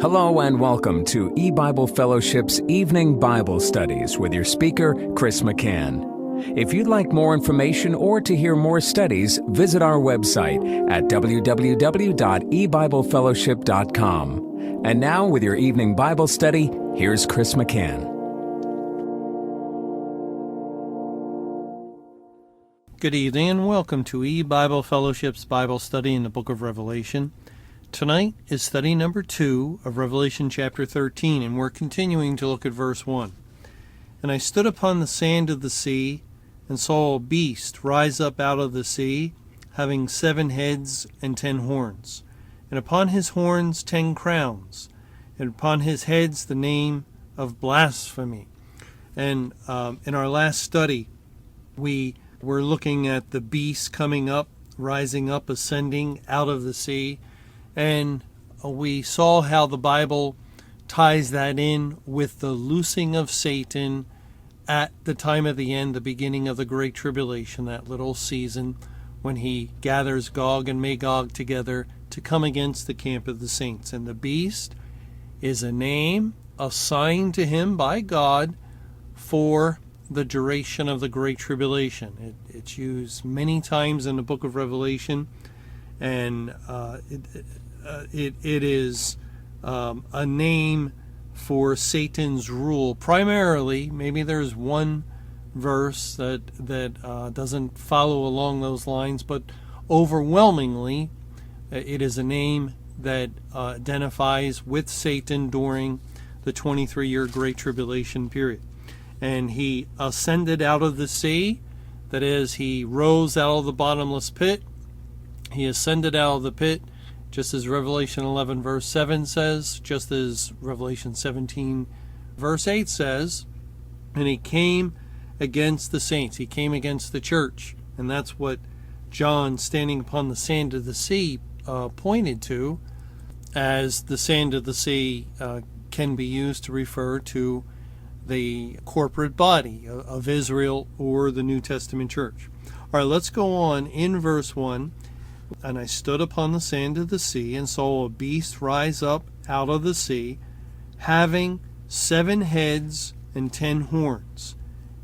Hello and welcome to eBible Fellowship's Evening Bible Studies with your speaker, Chris McCann. If you'd like more information or to hear more studies, visit our website at www.ebiblefellowship.com. And now, with your evening Bible study, here's Chris McCann. Good evening and welcome to eBible Fellowship's Bible study in the book of Revelation. Tonight is study number 2 of Revelation chapter 13, and we're continuing to look at verse 1. And I stood upon the sand of the sea, and saw a beast rise up out of the sea, having 7 heads and 10 horns, and upon his horns 10 crowns, and upon his heads the name of blasphemy. And in our last study, we were looking at the beast coming up, rising up, ascending out of the sea. And we saw how the Bible ties that in with the loosing of Satan at the time of the end, the beginning of the Great Tribulation, that little season when he gathers Gog and Magog together to come against the camp of the saints. And the beast is a name assigned to him by God for the duration of the Great Tribulation. It's used many times in the book of Revelation, and it is a name for Satan's rule. Primarily, maybe there's one verse that doesn't follow along those lines, but overwhelmingly, it is a name that identifies with Satan during the 23-year Great Tribulation period. And he ascended out of the sea, that is, he rose out of the bottomless pit. He ascended out of the pit, just as Revelation 11 verse 7 says, just as Revelation 17 verse 8 says, and he came against the saints. He came against the church. And that's what John, standing upon the sand of the sea, pointed to, as the sand of the sea can be used to refer to the corporate body of Israel or the New Testament church. All right, let's go on in verse 1. And I stood upon the sand of the sea, and saw a beast rise up out of the sea, having 7 heads and 10 horns,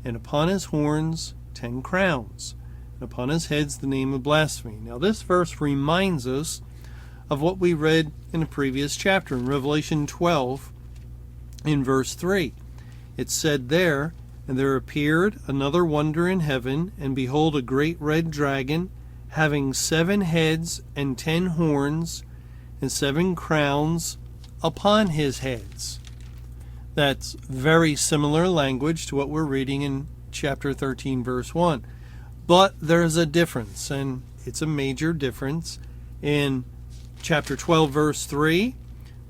and upon his horns 10 crowns, and upon his heads the name of blasphemy. Now this verse reminds us of what we read in the previous chapter, in Revelation 12, in verse 3. It said there, and there appeared another wonder in heaven, and behold, a great red dragon, having 7 heads and 10 horns, and 7 crowns upon his heads. That's very similar language to what we're reading in chapter 13, verse 1. But there's a difference, and it's a major difference. In chapter 12, verse 3,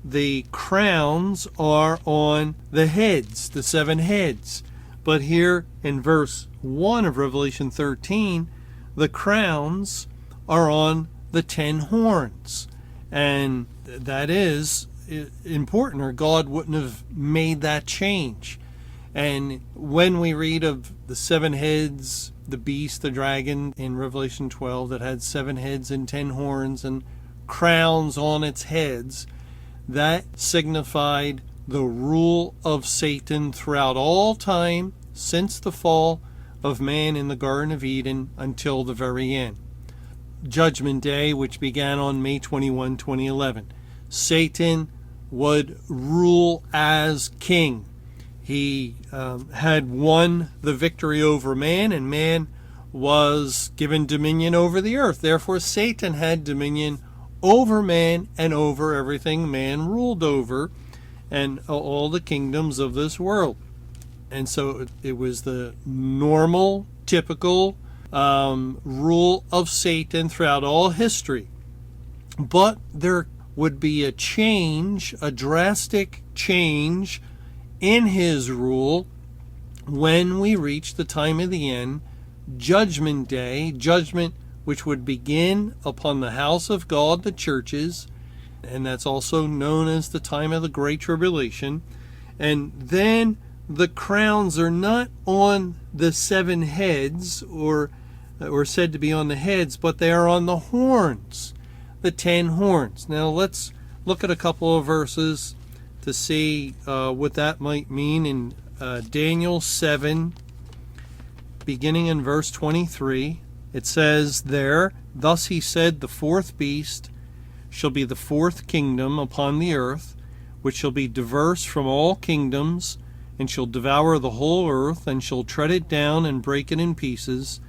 the crowns are on the heads, the 7 heads. But here in verse 1 of Revelation 13, the crowns are on the 10 horns. And that is important, or God wouldn't have made that change. And when we read of the 7 heads, the beast, the dragon, in Revelation 12, that had 7 heads and 10 horns and crowns on its heads, that signified the rule of Satan throughout all time since the fall of man in the Garden of Eden until the very end. Judgment Day, which began on May 21, 2011. Satan would rule as king. He had won the victory over man, and man was given dominion over the earth. Therefore, Satan had dominion over man and over everything man ruled over, and all the kingdoms of this world. And so it was the normal, typical rule of Satan throughout all history. But there would be a change, a drastic change in his rule when we reach the time of the end, Judgment Day, judgment which would begin upon the house of God, the churches, and that's also known as the time of the Great Tribulation. And then the crowns are not on the 7 heads, or said to be on the heads, but they are on the horns, the 10 horns. Now let's look at a couple of verses to see what that might mean. In Daniel 7, beginning in verse 23, it says there, "Thus he said, the fourth beast shall be the fourth kingdom upon the earth, which shall be diverse from all kingdoms, and shall devour the whole earth, and shall tread it down and break it in pieces.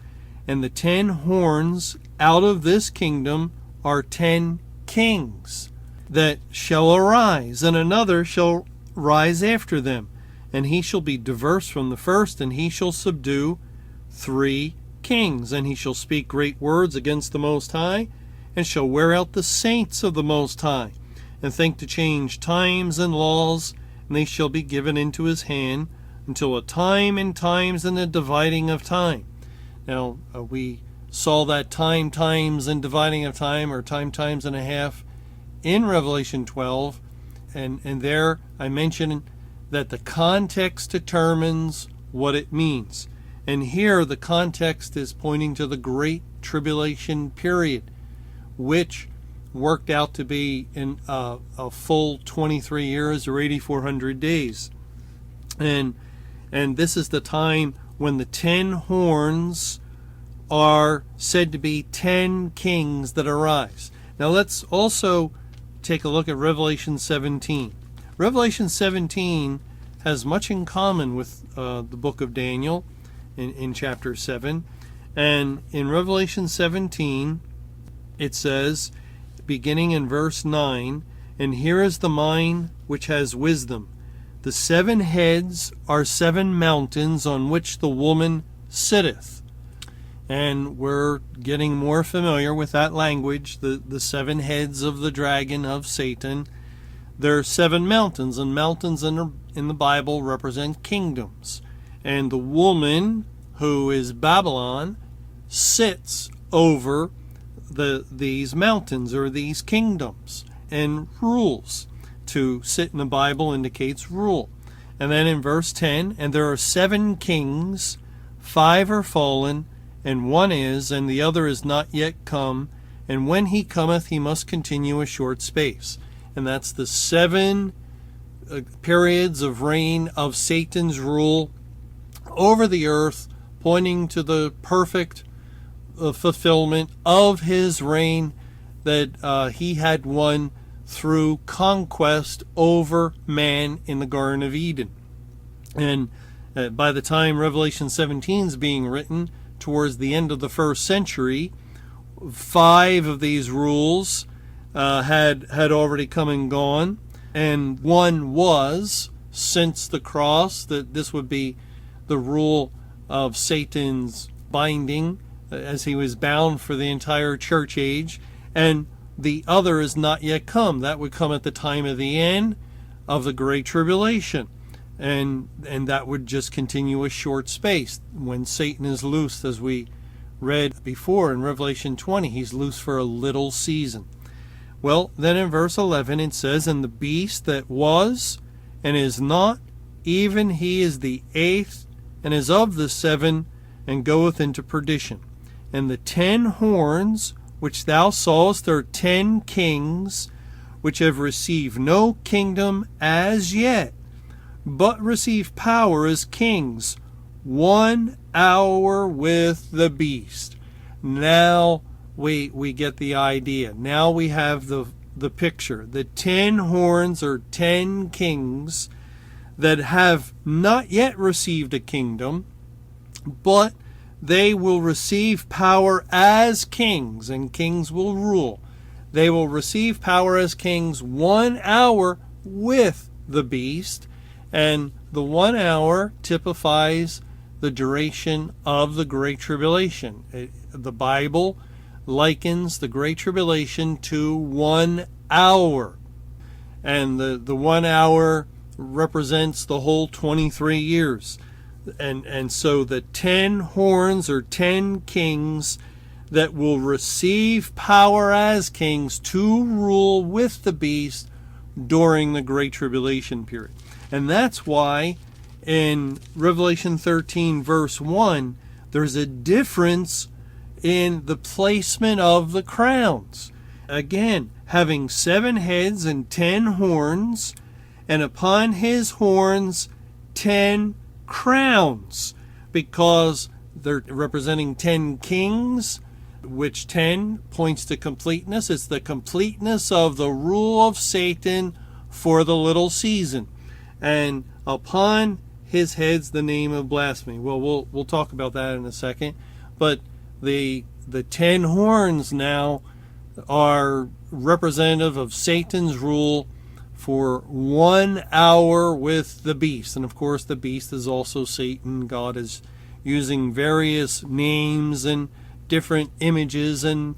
And the 10 horns out of this kingdom are 10 kings that shall arise, and another shall rise after them. And he shall be diverse from the first, and he shall subdue 3 kings. And he shall speak great words against the Most High, and shall wear out the saints of the Most High, and think to change times and laws, and they shall be given into his hand until a time and times and the dividing of time." Now, we saw that times, and dividing of time, or times and a half, in Revelation 12. And there I mentioned that the context determines what it means. And here the context is pointing to the Great Tribulation period, which worked out to be in a full 23 years or 8,400 days. And this is the time when the 10 horns are said to be 10 kings that arise. Now let's also take a look at Revelation 17. Revelation 17 has much in common with the book of Daniel in chapter 7. And in Revelation 17, it says, beginning in verse 9, "And here is the mind which has wisdom. The 7 heads are 7 mountains on which the woman sitteth." And we're getting more familiar with that language, the 7 heads of the dragon, of Satan. There are 7 mountains, and mountains in the Bible represent kingdoms. And the woman, who is Babylon, sits over these mountains or these kingdoms and rules. To sit in the Bible indicates rule. And then in verse 10, "And there are 7 kings, 5 are fallen, and 1 is, and the other is not yet come. And when he cometh, he must continue a short space." And that's the 7 periods of reign of Satan's rule over the earth, pointing to the perfect fulfillment of his reign that he had won through conquest over man in the Garden of Eden. And by the time Revelation 17 is being written, towards the end of the 1st century, 5 of these rules had already come and gone, and 1 was, since the cross, that this would be the rule of Satan's binding, as he was bound for the entire church age, and the other is not yet come. That would come at the time of the end of the Great Tribulation, and that would just continue a short space. When Satan is loosed, as we read before in Revelation 20, he's loose for a little season. Well, then in verse 11 it says, "And the beast that was and is not, even he is the 8th, and is of the 7, and goeth into perdition. And the 10 horns which thou sawest are 10 kings, which have received no kingdom as yet, but receive power as kings 1 hour with the beast." Now we get the idea. Now we have the picture. The 10 horns are 10 kings that have not yet received a kingdom, but they will receive power as kings, and kings will rule. They will receive power as kings 1 hour with the beast, and the 1 hour typifies the duration of the Great Tribulation. The Bible likens the Great Tribulation to 1 hour, and the 1 hour represents the whole 23 years. And so the 10 horns are 10 kings that will receive power as kings to rule with the beast during the Great Tribulation period. And that's why in Revelation 13 verse 1, there's a difference in the placement of the crowns. Again, having 7 heads and 10 horns, and upon his horns 10 crowns, because they're representing 10 kings, which 10 points to completeness. It's the completeness of the rule of Satan for the little season. And upon his heads the name of blasphemy. Well, we'll talk about that in a second. But the 10 horns now are representative of Satan's rule for 1 hour with the beast. And of course the beast is also Satan. God is using various names and different images and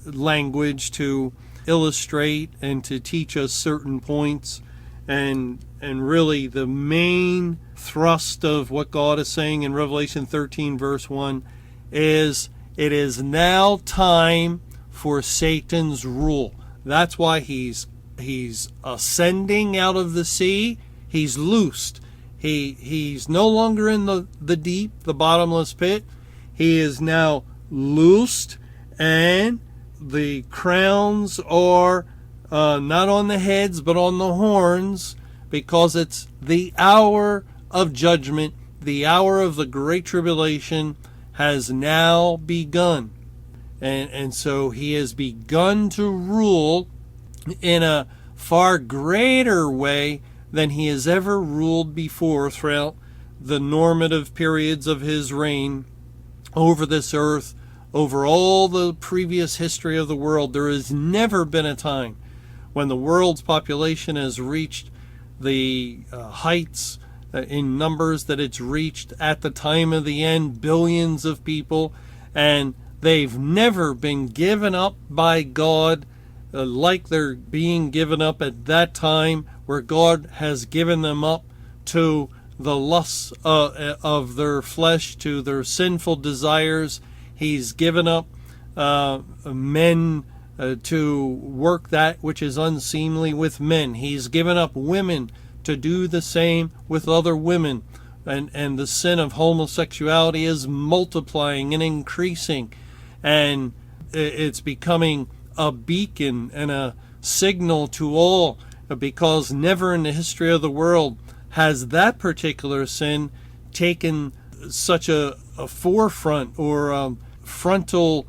language to illustrate and to teach us certain points. And really the main thrust of what God is saying in Revelation 13 verse 1 is, it is now time for Satan's rule. That's why he's ascending out of the sea. He's loosed. He's no longer in the deep, the bottomless pit. He is now loosed, and the crowns are not on the heads but on the horns, because it's the hour of judgment. The hour of the great tribulation has now begun. And so he has begun to rule in a far greater way than he has ever ruled before throughout the normative periods of his reign over this earth, over all the previous history of the world. There has never been a time when the world's population has reached the heights in numbers that it's reached at the time of the end, billions of people, and they've never been given up by God like they're being given up at that time, where God has given them up to the lusts of their flesh, to their sinful desires. He's given up men to work that which is unseemly with men. He's given up women to do the same with other women. And the sin of homosexuality is multiplying and increasing. And it's becoming a beacon and a signal to all, because never in the history of the world has that particular sin taken such a forefront or frontal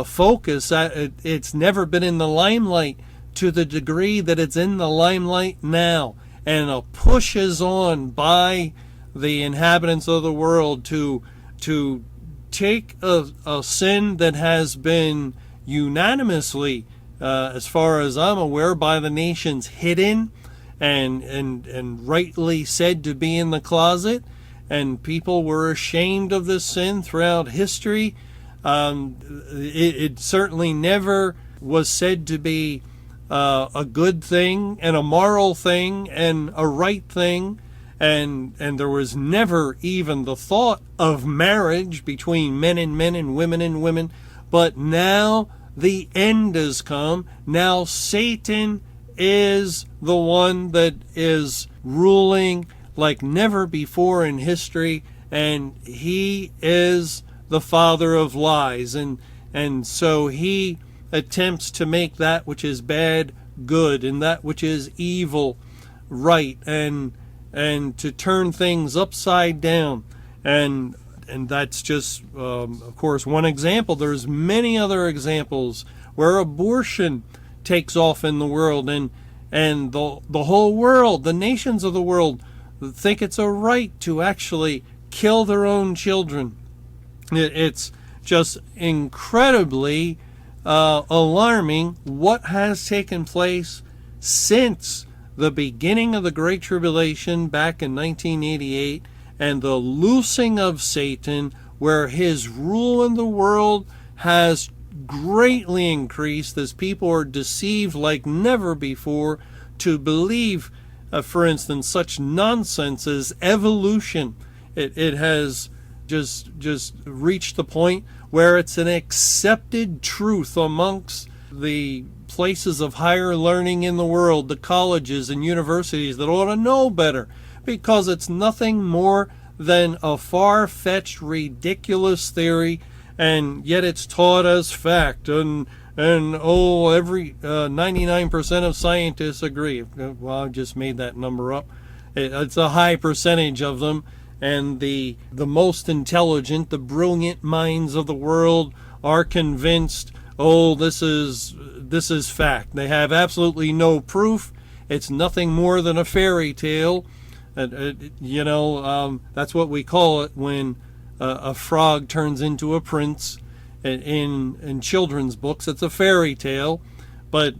focus. It's never been in the limelight to the degree that it's in the limelight now, and a push is on by the inhabitants of the world to take a sin that has been unanimously, as far as I'm aware, by the nations hidden and rightly said to be in the closet, and people were ashamed of this sin throughout history. It certainly never was said to be a good thing and a moral thing and a right thing, and there was never even the thought of marriage between men and women and women. But now the end has come. Now Satan is the one that is ruling like never before in history, and he is the father of lies, and so he attempts to make that which is bad good, and that which is evil right, and to turn things upside down. And that's just of course one example. There's many other examples where abortion takes off in the world, and the whole world, the nations of the world, think it's a right to actually kill their own children. It's just incredibly alarming what has taken place since the beginning of the Great Tribulation back in 1988, and the loosing of Satan, where his rule in the world has greatly increased as people are deceived like never before to believe, for instance, such nonsense as evolution. It has just reached the point where it's an accepted truth amongst the places of higher learning in the world, the colleges and universities that ought to know better, because it's nothing more than a far-fetched, ridiculous theory, and yet it's taught as fact. And and every 99% of scientists agree. Well, I just made that number up. It's a high percentage of them, and the most intelligent, the brilliant minds of the world are convinced, this is fact. They have absolutely no proof. It's nothing more than a fairy tale. That's what we call it when a frog turns into a prince. In children's books, it's a fairy tale. But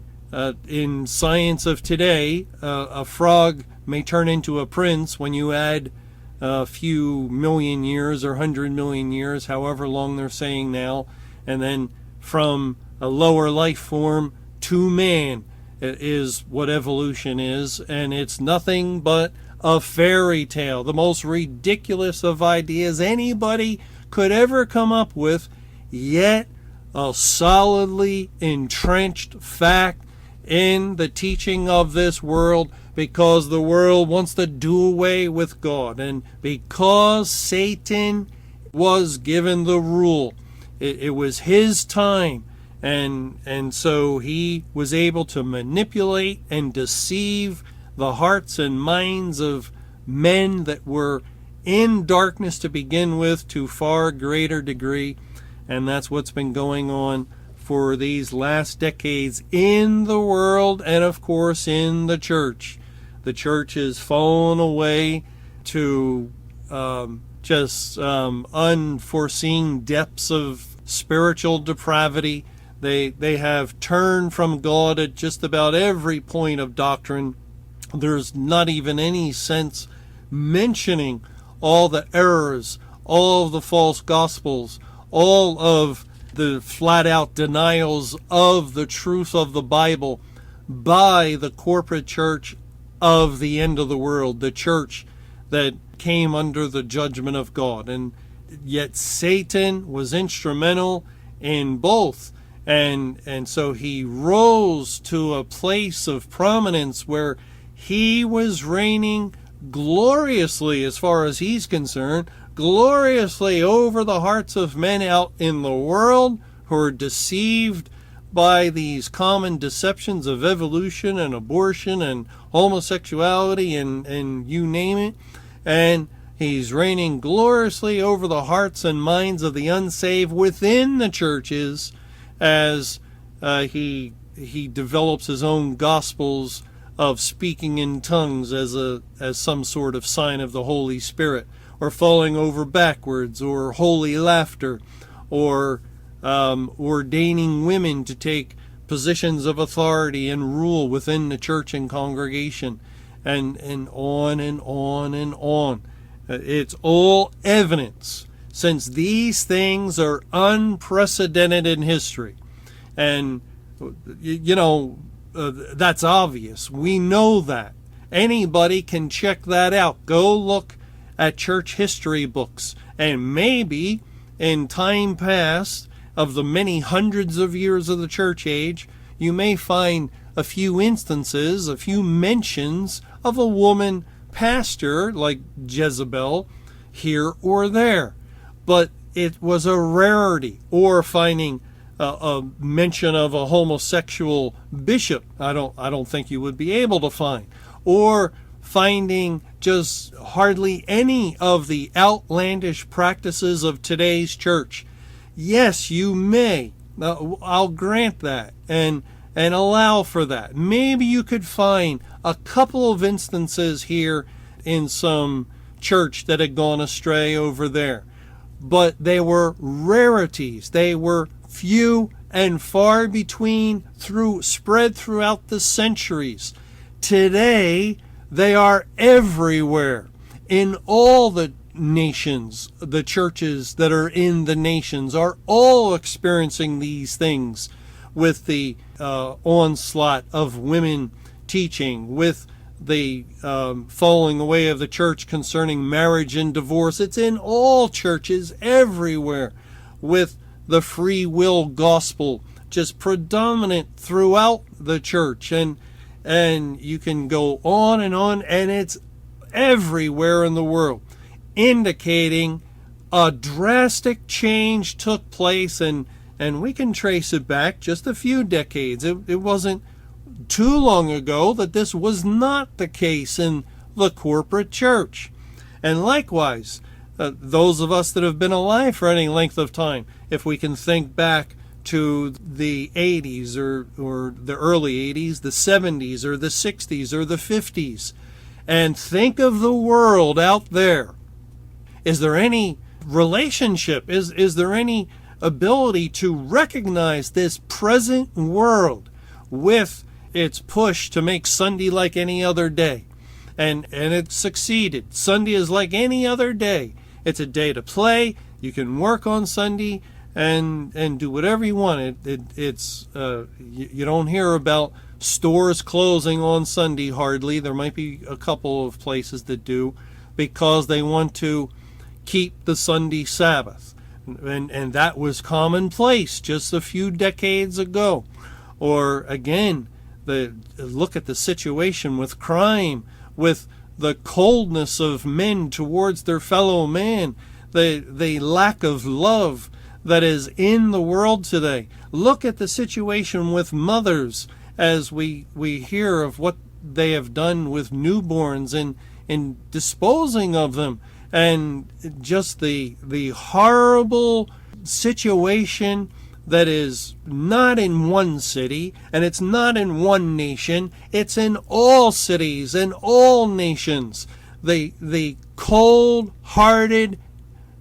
in science of today, a frog may turn into a prince when you add a few million years or 100 million years, however long they're saying now, and then from a lower life form to man is what evolution is, and it's nothing but a fairy tale, the most ridiculous of ideas anybody could ever come up with, yet a solidly entrenched fact in the teaching of this world, because the world wants to do away with God, and because Satan was given the rule. It was his time, and so he was able to manipulate and deceive the hearts and minds of men that were in darkness to begin with to far greater degree. And that's what's been going on for these last decades in the world and, of course, in the church. The church has fallen away to unforeseen depths of spiritual depravity. They have turned from God at just about every point of doctrine. There's not even any sense mentioning all the errors, all of the false gospels, all of the flat-out denials of the truth of the Bible by the corporate church of the end of the world, the church that came under the judgment of God. And yet Satan was instrumental in both. And so he rose to a place of prominence where he was reigning gloriously, as far as he's concerned, gloriously over the hearts of men out in the world who are deceived by these common deceptions of evolution and abortion and homosexuality and you name it. And he's reigning gloriously over the hearts and minds of the unsaved within the churches as he develops his own gospels of speaking in tongues as some sort of sign of the Holy Spirit, or falling over backwards, or holy laughter, or ordaining women to take positions of authority and rule within the church and congregation, and on and on and on. It's all evidence, since these things are unprecedented in history. And, that's obvious. We know that. Anybody can check that out. Go look at church history books, and maybe in time past, of the many hundreds of years of the church age, you may find a few instances, a few mentions of a woman pastor like Jezebel here or there. But it was a rarity. Or finding a mention of a homosexual bishop, I don't think you would be able to find. Or finding just hardly any of the outlandish practices of today's church. Yes, you may. I'll grant that and allow for that. Maybe you could find a couple of instances here in some church that had gone astray over there. But they were rarities. They were few and far between, spread throughout the centuries. Today, they are everywhere. In all the nations, the churches that are in the nations are all experiencing these things, with the onslaught of women teaching, with the falling away of the church concerning marriage and divorce. It's in all churches everywhere, with the free will gospel just predominant throughout the church. And you can go on, and it's everywhere in the world, indicating a drastic change took place, and And we can trace it back just a few decades. It wasn't too long ago that this was not the case in the corporate church. And likewise, those of us that have been alive for any length of time, if we can think back to the 80s or the early 80s, the 70s or the 60s or the 50s, and think of the world out there. Is there any relationship? Is there any ability to recognize this present world with its push to make Sunday like any other day? And it succeeded. Sunday is like any other day. It's a day to play. You can work on Sunday and do whatever you want. You don't hear about stores closing on Sunday hardly. There might be a couple of places that do, because they want to keep the Sunday Sabbath. And that was commonplace just a few decades ago. Or again, look at the situation with crime, with the coldness of men towards their fellow man, the lack of love that is in the world today. Look at the situation with mothers as we hear of what they have done with newborns and in disposing of them, and just the horrible situation that is not in one city, and it's not in one nation, it's in all cities and all nations. The cold-hearted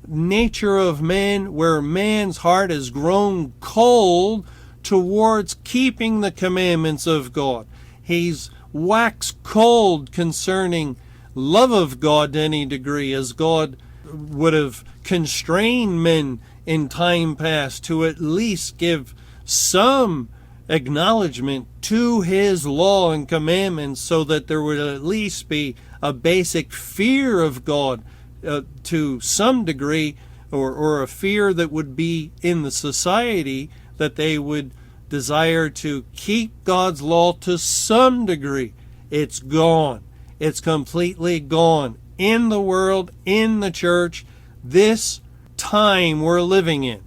nature of man, where man's heart has grown cold towards keeping the commandments of God. He's waxed cold concerning love of God to any degree, as God would have constrained men in time past to at least give some acknowledgement to his law and commandments, so that there would at least be a basic fear of God to some degree, or a fear that would be in the society, that they would desire to keep God's law to some degree. It's gone. It's completely gone in the world, in the church. This time we're living in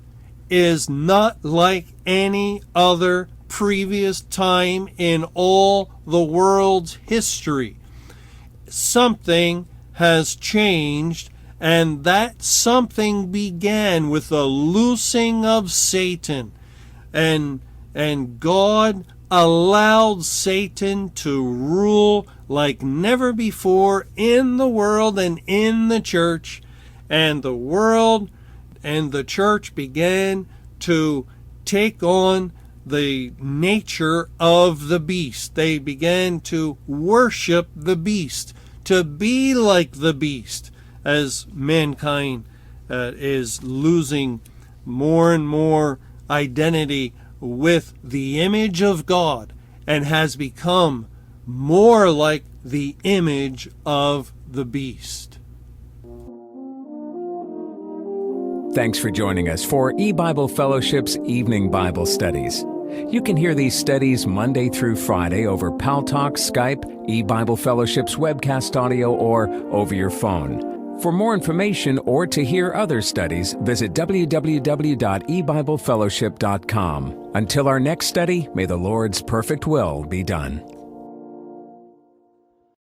is not like any other previous time in all the world's history. Something has changed, and that something began with the loosing of Satan, and God allowed Satan to rule like never before in the world and in the church, and the world and the church began to take on the nature of the beast. They began to worship the beast, to be like the beast, as mankind is losing more and more identity with the image of God, and has become more like the image of the beast. Thanks for joining us for E-Bible Fellowship's Evening Bible Studies. You can hear these studies Monday through Friday over Paltalk, Skype, E-Bible Fellowship's webcast audio, or over your phone. For more information or to hear other studies, visit www.ebiblefellowship.com. Until our next study, may the Lord's perfect will be done.